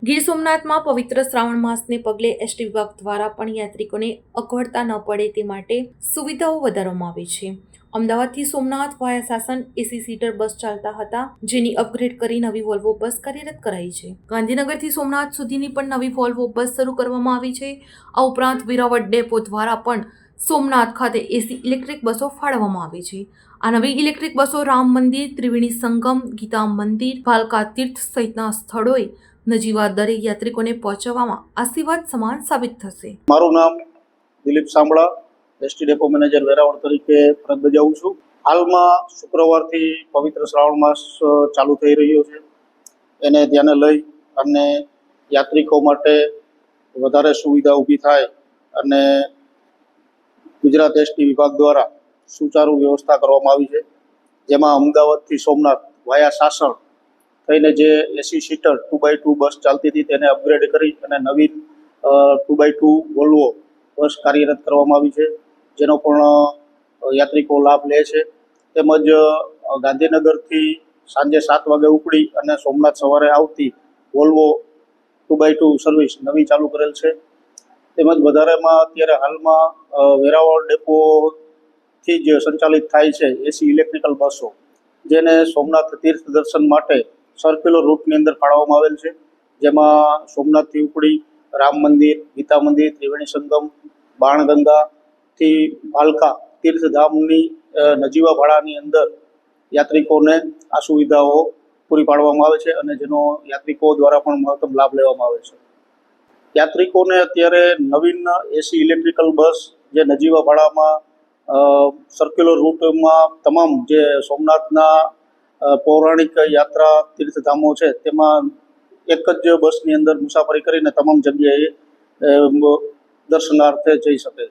ગીર સોમનાથમાં પવિત્ર શ્રાવણ માસને પગલે એસટી વિભાગ દ્વારા પણ યાત્રિકોને અગવડતા ન પડે તે માટે સુવિધાઓ વધારવામાં આવી છે. અમદાવાદથી સોમનાથ વાયા સાસણ એસી સીટર બસ ચાલતા હતા, જેની અપગ્રેડ કરી નવી વોલ્વો બસ કાર્યરત કરાઈ છે. ગાંધીનગરથી સોમનાથ સુધીની પણ નવી વોલ્વો બસ શરૂ કરવામાં આવી છે. આ ઉપરાંત વેરાવળ ડેપો દ્વારા પણ સોમનાથ ખાતે એસી ઇલેક્ટ્રિક બસો ફાળવવામાં આવી છે. આ નવી ઇલેક્ટ્રિક બસો રામ મંદિર, ત્રિવેણી સંગમ, ગીતા મંદિર, ભાલકા તીર્થ સહિતના સ્થળોએ નજીવા દરે યાત્રિકોને પહોંચવામાં આશીર્વાદ સમાન સાબિત થશે. મારું નામ દિલીપ સાંભળા, એસટી ડેપો મેનેજર વેરાવળ તરીકે ફરજ બજાવું છું. હાલમાં શુક્રવારથી પવિત્ર શ્રાવણ માસ ચાલુ થઈ રહ્યો છે. એને ધ્યાને લઈ અને યાત્રિકો માટે વધારે સુવિધા ઊભી થાય અને ગુજરાત એસટી વિભાગ દ્વારા સુચારુ વ્યવસ્થા કરવામાં આવી છે. જેમાં અમદાવાદથી સોમનાથ વાયા સાસણ થઈને જે એસી સીટર 2x2 બસ ચાલતી હતી તેને અપગ્રેડ કરી અને નવીન 2x2 વોલ્વો બસ કાર્યરત કરવામાં આવી છે, જેનો પણ યાત્રિકો લાભ લે છે. તેમજ ગાંધીનગરથી સાંજે 7 વાગે ઉપડી અને સોમનાથ સવારે આવતી વોલ્વો 2x2 સર્વિસ નવી ચાલુ કરેલ છે. તેમજ વધારેમાં અત્યારે હાલમાં વેરાવળ ડેપોથી જ સંચાલિત થાય છે એસી ઇલેક્ટ્રિકલ બસો, જેને સોમનાથ તીર્થ દર્શન માટે સર્ક્યુલર રૂટની અંદર ફાળવવામાં આવેલ છે. જેમાં સોમનાથથી ઉપડી રામ મંદિર, ગીતા મંદિર, ત્રિવેણી સંગમ, બાણગંગાથી ભાલકા તીર્થધામની નજીવા ભાડાની અંદર યાત્રિકોને આ સુવિધાઓ પૂરી પાડવામાં આવે છે અને જેનો યાત્રિકો દ્વારા પણ મહત્તમ લાભ લેવામાં આવે છે. યાત્રિકોને અત્યારે નવીન એસી ઇલેક્ટ્રિકલ બસ જે નજીવા ભાડામાં સર્ક્યુલર રૂટમાં તમામ જે સોમનાથના પૌરાણિક યાત્રા તીર્થધામો છે તેમાં એક જ બસની અંદર મુસાફરી કરીને તમામ જગ્યાએ દર્શનાર્થે જઈ શકે છે.